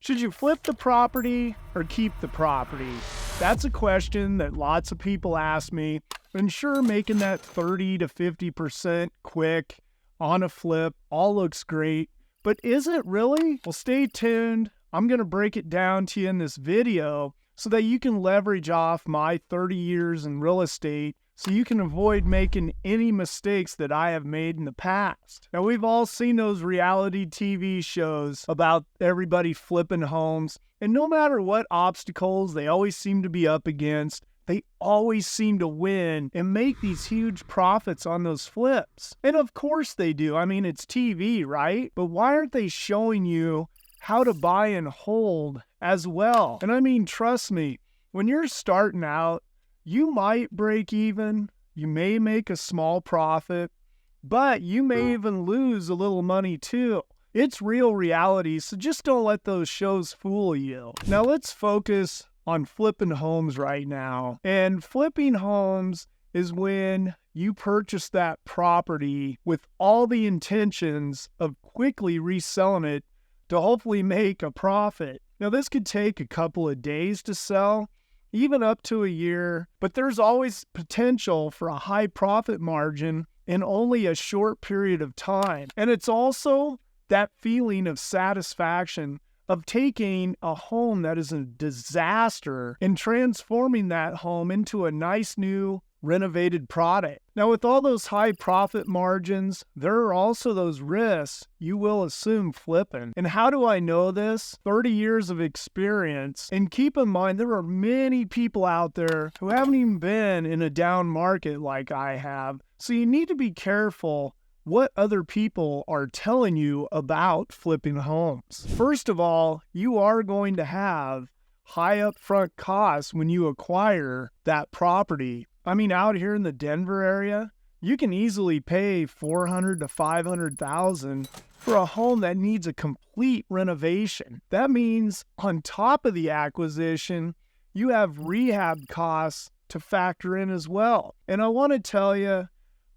Should you flip the property or keep the property? That's a question that lots of people ask me. And sure, making that 30 to 50% quick on a flip all looks great, but is it really? Well, stay tuned. I'm going to break it down to you in this video so that you can leverage off my 30 years in real estate so you can avoid making any mistakes that I have made in the past. Now, we've all seen those reality TV shows about everybody flipping homes, and no matter what obstacles they always seem to be up against, they always seem to win and make these huge profits on those flips. And of course they do. I mean, it's TV, right? But why aren't they showing you how to buy and hold as well? And I mean, trust me, when you're starting out, you might break even, you may make a small profit, but you may even lose a little money too. It's real reality, so just don't let those shows fool you. Now let's focus on flipping homes right now. And flipping homes is when you purchase that property with all the intentions of quickly reselling it to hopefully make a profit. Now this could take a couple of days to sell, even up to a year, but there's always potential for a high profit margin in only a short period of time. And it's also that feeling of satisfaction of taking a home that is a disaster and transforming that home into a nice new renovated product. Now, with all those high profit margins, there are also those risks you will assume flipping. And how do I know this? 30 years of experience. And keep in mind, there are many people out there who haven't even been in a down market like I have. So you need to be careful what other people are telling you about flipping homes. First of all, you are going to have high upfront costs when you acquire that property. I mean, out here in the Denver area, you can easily pay $400,000 to $500,000 for a home that needs a complete renovation. That means on top of the acquisition, you have rehab costs to factor in as well. And I want to tell you,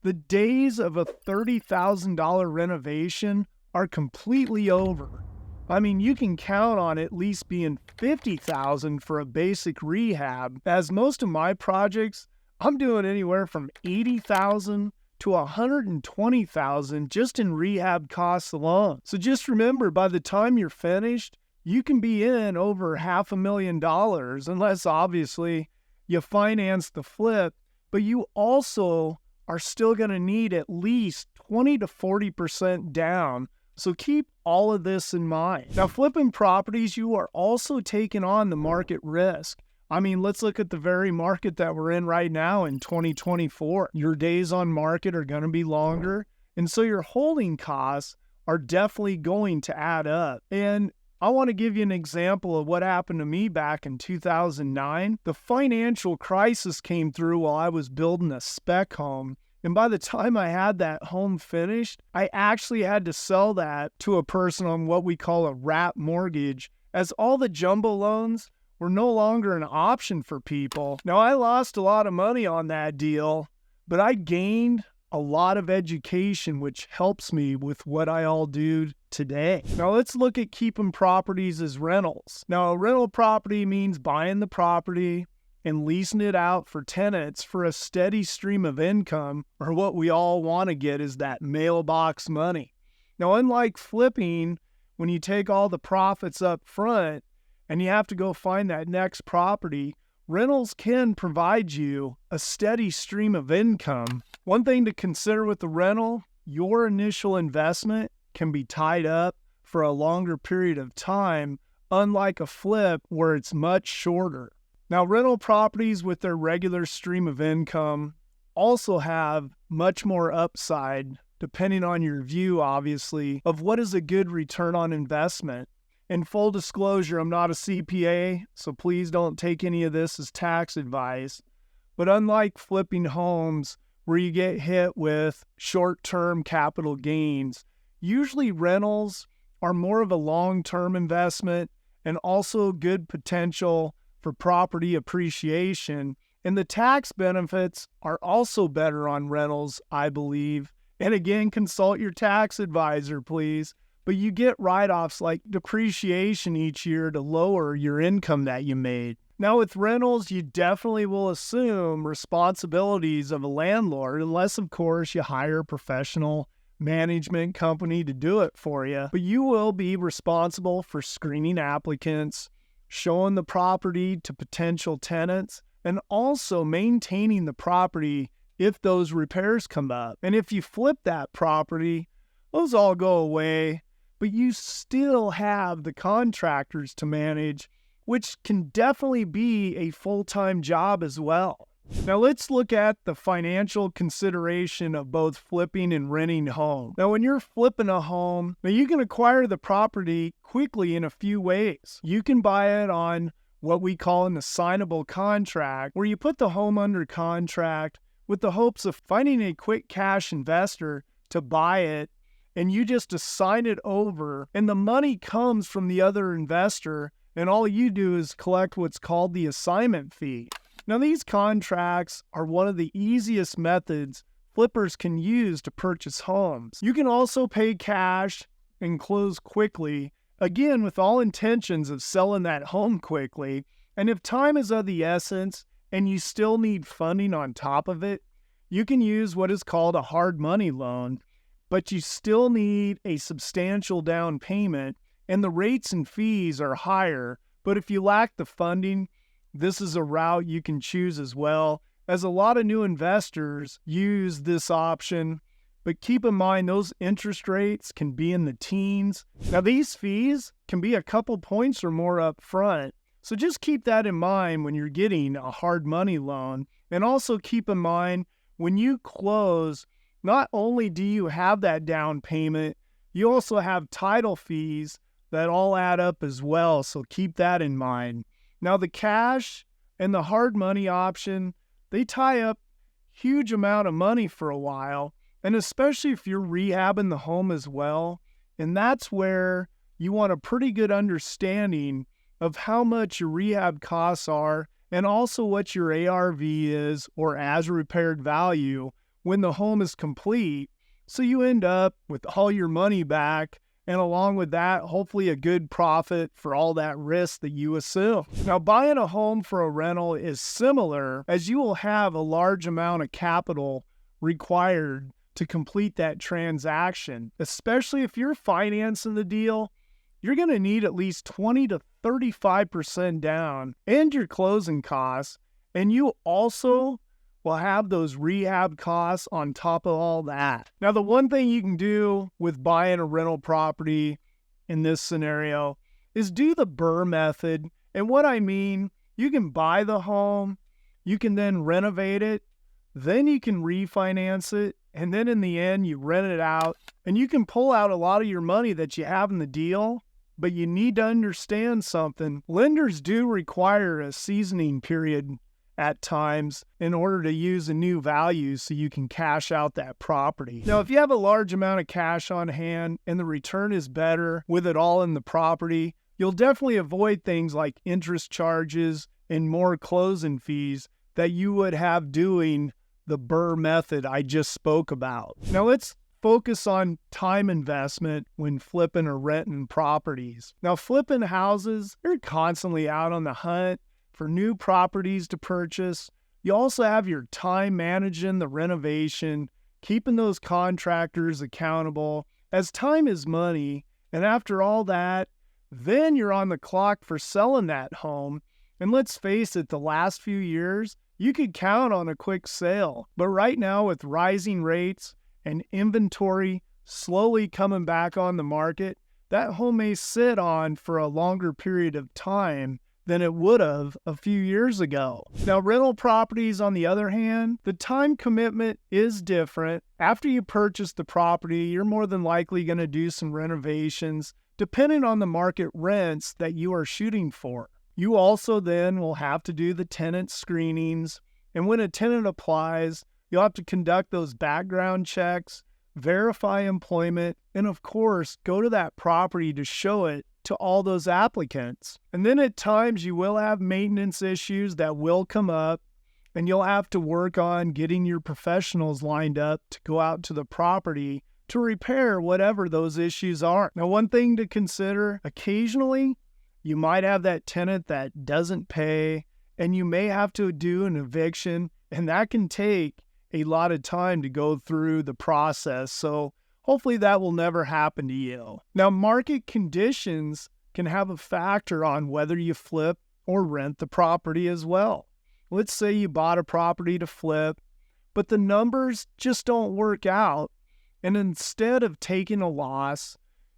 the days of a $30,000 renovation are completely over. I mean, you can count on at least being $50,000 for a basic rehab, as most of my projects, I'm doing anywhere from $80,000 to $120,000 just in rehab costs alone. So just remember, by the time you're finished, you can be in over $500,000, unless obviously you finance the flip, but you also are still going to need at least 20 to 40% down. So keep all of this in mind. Now, flipping properties, you are also taking on the market risk. I mean, let's look at the very market that we're in right now in 2024. Your days on market are going to be longer, and so your holding costs are definitely going to add up. And I want to give you an example of what happened to me back in 2009. The financial crisis came through while I was building a spec home. And by the time I had that home finished, I actually had to sell that to a person on what we call a wrap mortgage, as all the jumbo loans were no longer an option for people. Now, I lost a lot of money on that deal, but I gained a lot of education, which helps me with what I all do today. Now, let's look at keeping properties as rentals. Now, a rental property means buying the property and leasing it out for tenants for a steady stream of income, or what we all want to get is that mailbox money. Now, unlike flipping, when you take all the profits up front and you have to go find that next property, rentals can provide you a steady stream of income. One thing to consider with the rental, your initial investment can be tied up for a longer period of time, unlike a flip where it's much shorter. Now, rental properties with their regular stream of income also have much more upside, depending on your view, obviously, of what is a good return on investment. In full disclosure, I'm not a CPA, so please don't take any of this as tax advice. But unlike flipping homes where you get hit with short-term capital gains, usually rentals are more of a long-term investment and also good potential for property appreciation. And the tax benefits are also better on rentals, I believe. And again, consult your tax advisor, please. but you get write-offs like depreciation each year to lower your income that you made. Now with rentals, you definitely will assume responsibilities of a landlord, unless of course you hire a professional management company to do it for you. But you will be responsible for screening applicants, showing the property to potential tenants, and also maintaining the property if those repairs come up. And if you flip that property, those all go away, but you still have the contractors to manage, which can definitely be a full-time job as well. Now let's look at the financial consideration of both flipping and renting home. Now when you're flipping a home, you can acquire the property quickly in a few ways. You can buy it on what we call an assignable contract, where you put the home under contract with the hopes of finding a quick cash investor to buy it, and you just assign it over, and the money comes from the other investor, and all you do is collect what's called the assignment fee. Now, these contracts are one of the easiest methods flippers can use to purchase homes. You can also pay cash and close quickly, again, with all intentions of selling that home quickly. And if time is of the essence and you still need funding on top of it, you can use what is called a hard money loan, but you still need a substantial down payment, and the rates and fees are higher. But if you lack the funding, this is a route you can choose as well, as a lot of new investors use this option. But keep in mind, those interest rates can be in the teens. Now, these fees can be a couple points or more up front, so just keep that in mind when you're getting a hard money loan. And also keep in mind, when you close, not only do you have that down payment, you also have title fees that all add up as well, so keep that in mind. Now, the cash and the hard money option, they tie up huge amount of money for a while, and especially if you're rehabbing the home as well. And that's where you want a pretty good understanding of how much your rehab costs are, and also what your ARV is, or as repaired value, when the home is complete. So you end up with all your money back, and along with that, hopefully a good profit for all that risk that you assume. Now, buying a home for a rental is similar, as you will have a large amount of capital required to complete that transaction. Especially if you're financing the deal, you're going to need at least 20 to 35% down and your closing costs, and you also will have those rehab costs on top of all that. Now, the one thing you can do with buying a rental property in this scenario is do the BRRRR method. And what I mean, you can buy the home, you can then renovate it, then you can refinance it, and then in the end, you rent it out, and you can pull out a lot of your money that you have in the deal. But you need to understand something. Lenders do require a seasoning period at times in order to use a new value so you can cash out that property. Now, if you have a large amount of cash on hand and the return is better with it all in the property, you'll definitely avoid things like interest charges and more closing fees that you would have doing the BRRRR method I just spoke about. Now, let's focus on time investment when flipping or renting properties. Now, flipping houses, you're constantly out on the hunt for new properties to purchase. You also have your time managing the renovation, keeping those contractors accountable, as time is money. And after all that, then you're on the clock for selling that home. And let's face it, the last few years, you could count on a quick sale. But right now, with rising rates and inventory slowly coming back on the market, that home may sit on for a longer period of time than it would have a few years ago. Now, rental properties, on the other hand, the time commitment is different. After you purchase the property, you're more than likely going to do some renovations, depending on the market rents that you are shooting for. You also then will have to do the tenant screenings, and when a tenant applies, you'll have to conduct those background checks, verify employment, and of course, go to that property to show it to all those applicants. And then at times you will have maintenance issues that will come up, and you'll have to work on getting your professionals lined up to go out to the property to repair whatever those issues are. Now, one thing to consider, occasionally you might have that tenant that doesn't pay and you may have to do an eviction, and that can take a lot of time to go through the process. So hopefully that will never happen to you. Now, market conditions can have a factor on whether you flip or rent the property as well. Let's say you bought a property to flip, but the numbers just don't work out. And instead of taking a loss,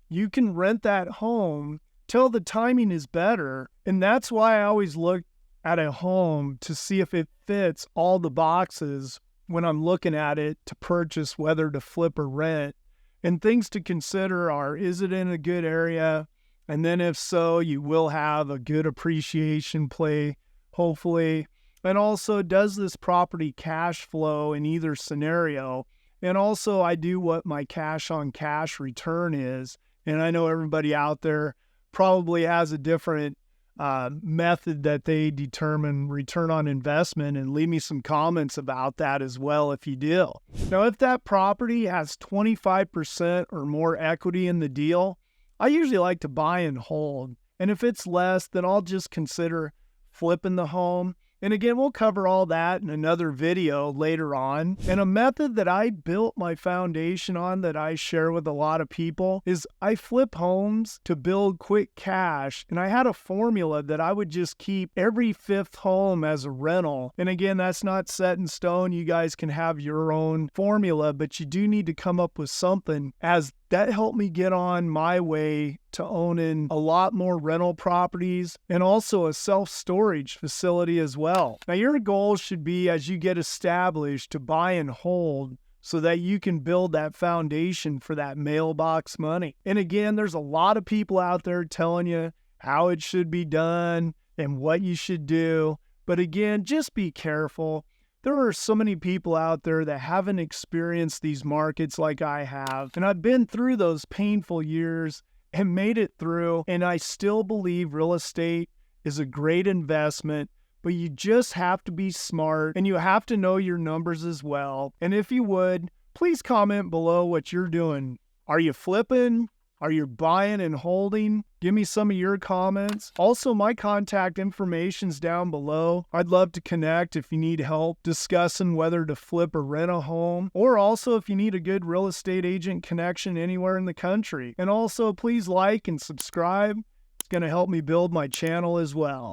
you can rent that home till the timing is better. And that's why I always look at a home to see if it fits all the boxes when I'm looking at it to purchase whether to flip or rent. And things to consider are, is it in a good area? And then if so, you will have a good appreciation play, hopefully. And also, does this property cash flow in either scenario? And also, I do what my cash on cash return is. And I know everybody out there probably has a different method that they determine return on investment, and leave me some comments about that as well if you do. Now, if that property has 25% or more equity in the deal, I usually like to buy and hold. And if it's less, then I'll just consider flipping the home. And again, we'll cover all that in another video later on. And a method that I built my foundation on that I share with a lot of people is I flip homes to build quick cash. And I had a formula that I would just keep every fifth home as a rental. And again, that's not set in stone. You guys can have your own formula, but you do need to come up with something, as that helped me get on my way to owning a lot more rental properties and also a self-storage facility as well. Now, your goal should be, as you get established, to buy and hold so that you can build that foundation for that mailbox money. And again, there's a lot of people out there telling you how it should be done and what you should do. But again, just be careful. There are so many people out there that haven't experienced these markets like I have. And I've been through those painful years and made it through. And I still believe real estate is a great investment, but you just have to be smart and you have to know your numbers as well. And if you would, please comment below what you're doing. Are you flipping? Are you buying and holding? Give me some of your comments. Also, my contact information's down below. I'd love to connect if you need help discussing whether to flip or rent a home, or also if you need a good real estate agent connection anywhere in the country. And also, please like and subscribe. It's going to help me build my channel as well.